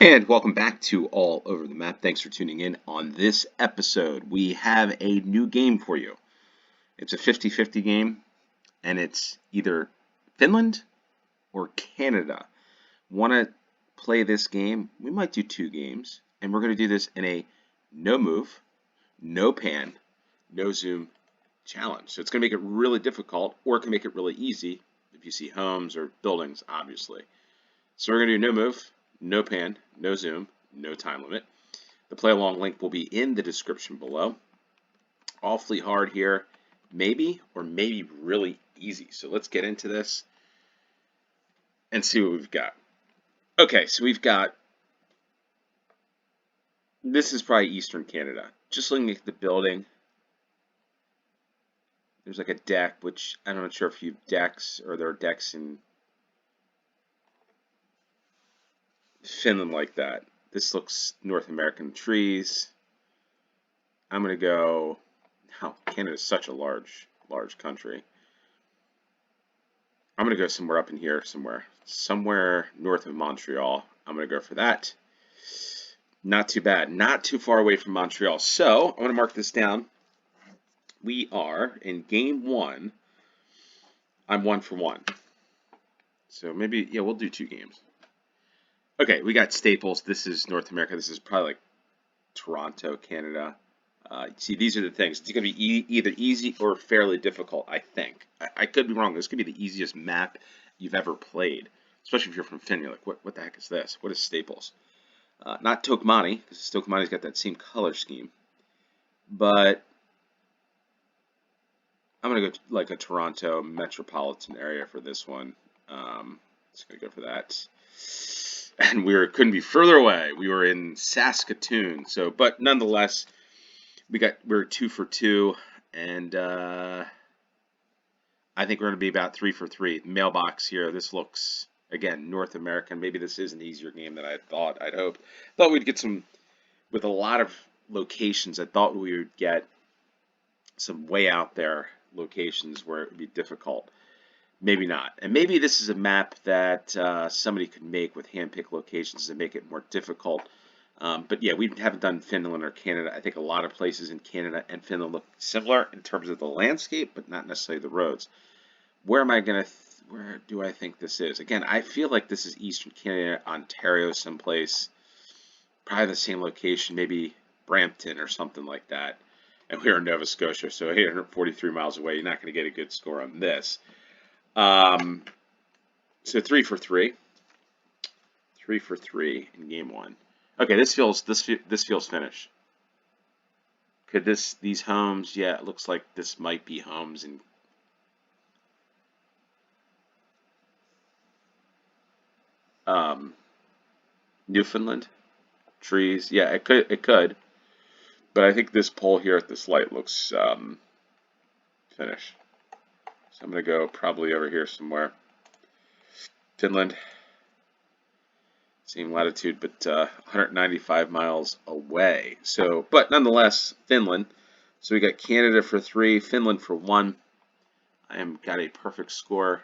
And welcome back to All Over the Map. Thanks for tuning in. On this episode, we have a new game for you. It's a 50-50 game, and it's either Finland or Canada. Want to play this game? We might do two games, and we're going to do this in a no move, no pan, no zoom challenge. So it's going to make it really difficult, or it can make it really easy if you see homes or buildings, obviously. So we're going to do no move, no pan, no zoom, no time limit. The play along link will be in the description below. Awfully hard here, maybe or maybe really easy. So let's get into this and see what we've got. Okay, so we've got, this is probably Eastern Canada. Just looking at the building, there's like a deck, which I'm not sure if you have decks or there are decks in Finland like that. This looks North American trees. I'm going to go, Canada is such a large country. I'm going to go somewhere up in here, somewhere north of Montreal. I'm going to go for that. Not too bad. Not too far away from Montreal. So I'm going to mark this down. We are in game one. I'm 1 for 1. So maybe, yeah, we'll do 2 games. Okay, we got staples. This is North America. This is probably like Toronto, Canada. See, these are the things. It's going to be either easy or fairly difficult, I think. I could be wrong. This could be the easiest map you've ever played, especially if you're from Finland. Like, what the heck is this? What is staples? Not Tokmani, because Tokmani's got that same color scheme. But I'm going to go like a Toronto metropolitan area for this one. Just going to go for that. And couldn't be further away. We were in Saskatoon. So, but nonetheless, we're 2 for 2, and I think we're going to be about 3 for 3. Mailbox here. This looks, again, North American. Maybe this is an easier game than I thought. I'd hoped. Thought we'd get some, with a lot of locations. I thought we would get some way out there locations where it would be difficult. Maybe not. And maybe this is a map that somebody could make with hand-picked locations to make it more difficult. But yeah, we haven't done Finland or Canada. I think a lot of places in Canada and Finland look similar in terms of the landscape, but not necessarily the roads. Where do I think this is? Again, I feel like this is Eastern Canada, Ontario someplace. Probably the same location, maybe Brampton or something like that. And we're in Nova Scotia, so 843 miles away. You're not going to get a good score on this. So 3 for 3. 3 for 3 in game 1. Okay, this feels finished. Could these homes? Yeah, it looks like this might be homes in Newfoundland. Trees. Yeah, it could. But I think this pole here at this light looks finished. So I'm going to go probably over here somewhere. Finland. Same latitude, but 195 miles away. So, but nonetheless, Finland. So we got Canada for 3, Finland for 1. I am got a perfect score.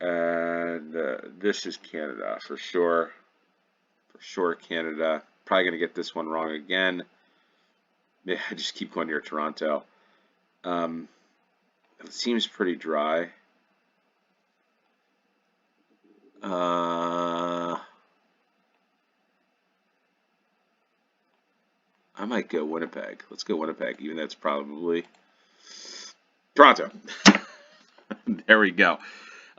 And this is Canada for sure. For sure, Canada. Probably going to get this one wrong again. Yeah, I just keep going near Toronto. It seems pretty dry. I might go Winnipeg. Let's go Winnipeg, even though it's probably Toronto. There we go.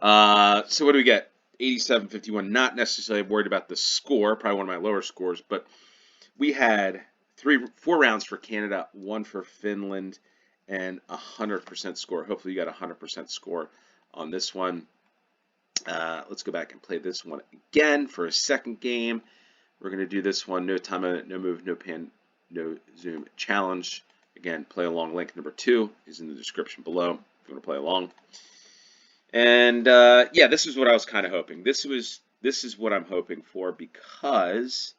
So what do we get? 87-51. Not necessarily worried about the score, probably one of my lower scores, but we had 4 rounds for Canada, 1 for Finland, and 100% score. Hopefully you got 100% score on this one. Let's go back and play this one again for a second game. We're going to do this one, no time limit, no move, no pan, no zoom challenge. Again, play along link number 2 is in the description below if you want to play along. And yeah, this is what I was kind of hoping. This is what I'm hoping for because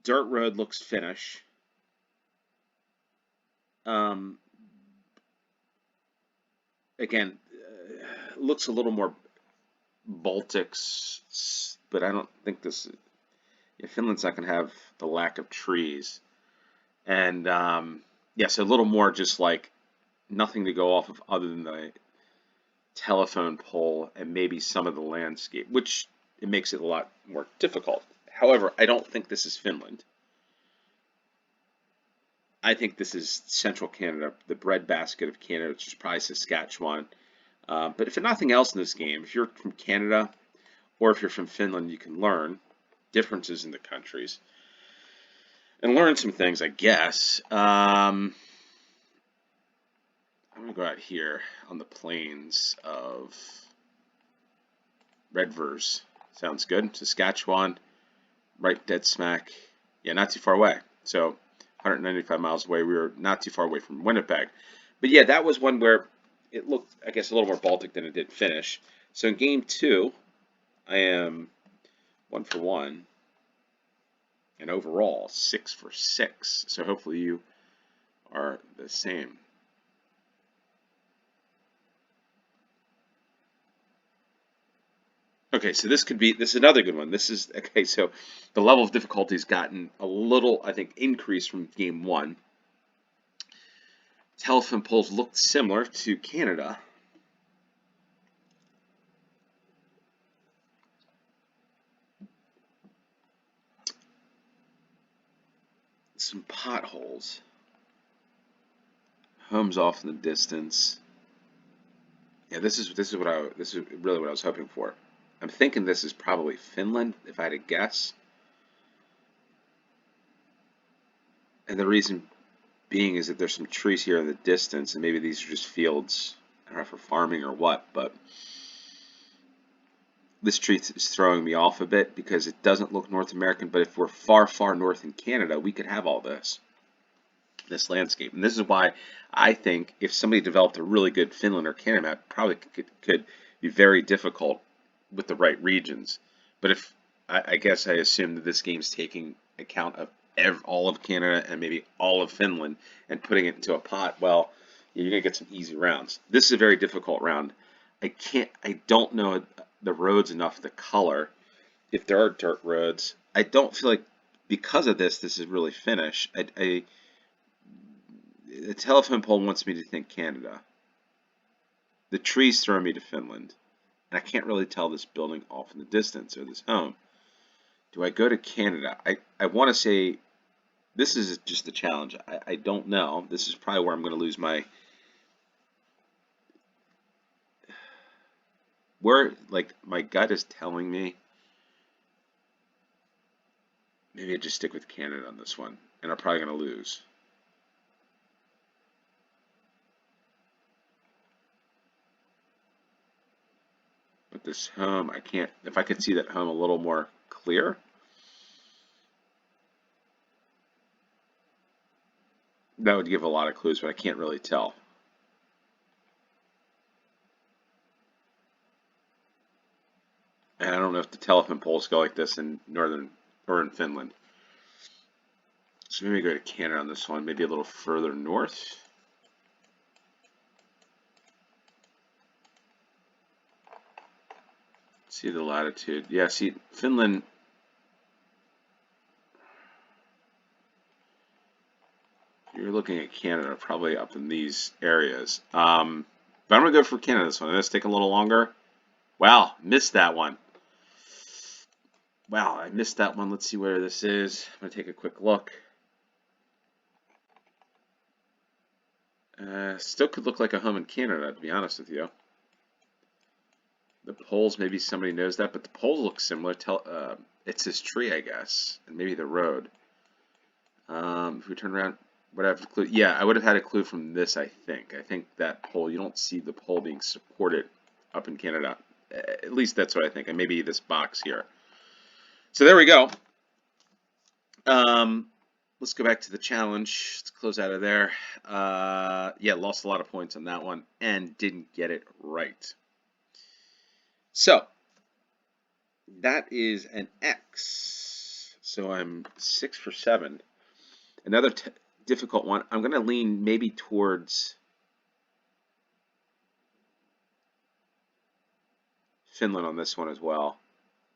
dirt road looks Finnish. Again, looks a little more Baltics, but I don't think this. Yeah, Finland's not going to have the lack of trees, and yes, a little more just like nothing to go off of other than the telephone pole and maybe some of the landscape, which it makes it a lot more difficult. However, I don't think this is Finland. I think this is central Canada, the breadbasket of Canada, which is probably Saskatchewan. But if nothing else in this game, if you're from Canada or if you're from Finland, you can learn differences in the countries and learn some things, I guess. I'm going to go out here on the plains of Redvers. Sounds good. Saskatchewan, right dead smack. Yeah, not too far away. So 195 miles away. We were not too far away from Winnipeg. But yeah, that was one where it looked, I guess, a little more Baltic than it did Finnish. So in game 2, I am 1 for 1. And overall, 6 for 6. So hopefully you are the same. Okay, so this is another good one. This is, okay, so the level of difficulty has gotten a little, I think, increased from game 1. Telephone poles looked similar to Canada. Some potholes. Homes off in the distance. Yeah, this is really what I was hoping for. I'm thinking this is probably Finland, if I had to guess. And the reason being is that there's some trees here in the distance, and maybe these are just fields, I don't know, for farming or what, but this tree is throwing me off a bit because it doesn't look North American, but if we're far, far north in Canada, we could have all this landscape. And this is why I think if somebody developed a really good Finland or Canada map, probably could be very difficult with the right regions. But if I guess I assume that this game's taking account of all of Canada and maybe all of Finland and putting it into a pot, well, you're gonna get some easy rounds. This is a very difficult round. I don't know the roads enough to color. If there are dirt roads, I don't feel like because of this is really Finnish. The telephone pole wants me to think Canada. The trees throw me to Finland. And I can't really tell this building off in the distance or this home. Do I go to Canada? I want to say this is just a challenge. I don't know. This is probably where I'm going to lose my... like, my gut is telling me maybe I just stick with Canada on this one. And I'm probably going to lose. But this home, I can't... If I could see that home a little more clear... That would give a lot of clues, but I can't really tell. And I don't know if the telephone poles go like this in northern or in Finland. So maybe go to Canada on this one, maybe a little further north. See the latitude. Yeah, see Finland. You're looking at Canada, probably up in these areas. But I'm going to go for Canada this one. It's taking a little longer. Wow, missed that one. Wow, I missed that one. Let's see where this is. I'm going to take a quick look. Still could look like a home in Canada, to be honest with you. The poles, maybe somebody knows that, but the poles look similar. It's this tree, I guess, and maybe the road. If we turn around... Would I have a clue? Yeah, I would have had a clue from this, I think. I think that pole, you don't see the pole being supported up in Canada. At least that's what I think. And maybe this box here. So there we go. Let's go back to the challenge. Let's close out of there. Yeah, lost a lot of points on that one and didn't get it right. So that is an X. So I'm 6 for 7. Another difficult one. I'm going to lean maybe towards Finland on this one as well.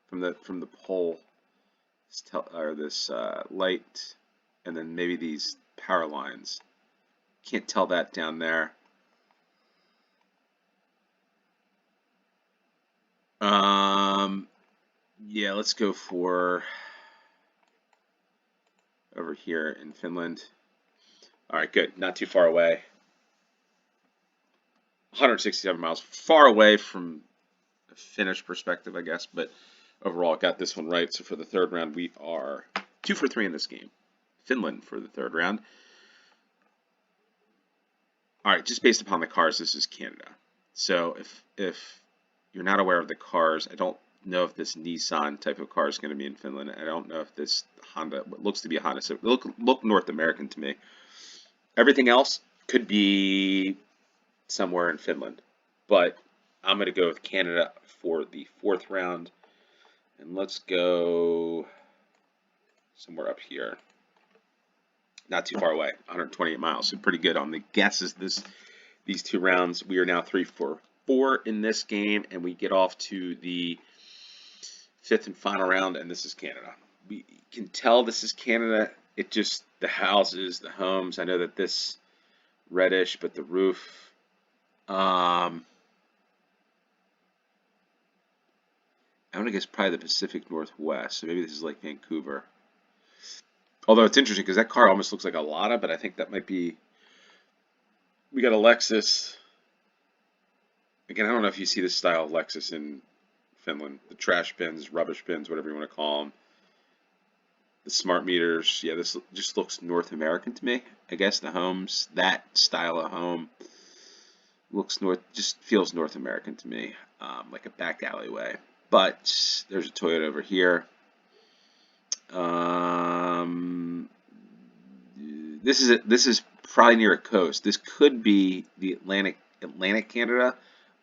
From the pole, this light, and then maybe these power lines. Can't tell that down there. Yeah, let's go for over here in Finland. All right, good. Not too far away. 167 miles. Far away from a Finnish perspective, I guess, but overall got this one right. So for the third round, we are 2 for 3 in this game. Finland for the third round. All right, just based upon the cars, this is Canada. So if you're not aware of the cars, I don't know if this Nissan type of car is going to be in Finland. I don't know if this Honda, what looks to be a Honda, so look North American to me. Everything else could be somewhere in Finland, but I'm going to go with Canada for the fourth round, and let's go somewhere up here. Not too far away, 128 miles, so pretty good on the guesses. These 2 rounds, we are now 3 for 4 in this game, and we get off to the 5th and final round, and this is Canada. We can tell this is Canada. It just, the houses, the homes. I know that this reddish, but the roof. I'm gonna guess probably the Pacific Northwest. So maybe this is like Vancouver. Although it's interesting because that car almost looks like a Lada, but I think that might be. We got a Lexus. Again, I don't know if you see this style of Lexus in Finland. The trash bins, rubbish bins, whatever you want to call them. The smart meters. Yeah, this just looks North American to me. I guess the homes, that style of home, looks just feels North American to me, like a back alleyway. But there's a Toyota over here. This is probably near a coast. This could be the Atlantic Canada,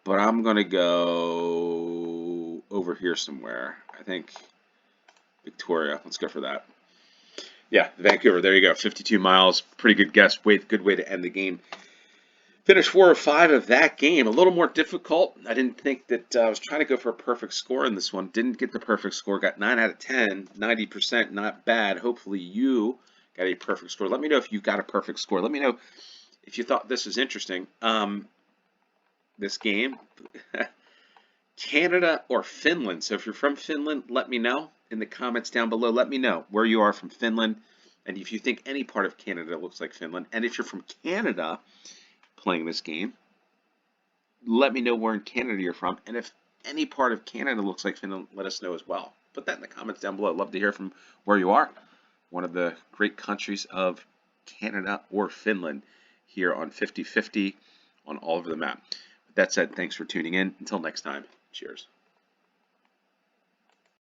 but I'm gonna go over here somewhere. I think Victoria. Let's go for that. Yeah, Vancouver. There you go. 52 miles. Pretty good guess. Good way to end the game. Finished 4 or 5 of that game. A little more difficult. I didn't think that I was trying to go for a perfect score in this one. Didn't get the perfect score. Got 9 out of 10. 90%. Not bad. Hopefully you got a perfect score. Let me know if you got a perfect score. Let me know if you thought this was interesting. This game. Canada or Finland. So if you're from Finland, let me know in the comments down below. Let me know where you are from Finland, and if you think any part of Canada looks like Finland. And if you're from Canada playing this game, let me know where in Canada you're from, and if any part of Canada looks like Finland, let us know as well. Put that in the comments down below. I'd love to hear from where you are. One of the great countries of Canada or Finland here on 50/50 on all over the map. With that said, thanks for tuning in. Until next time, cheers.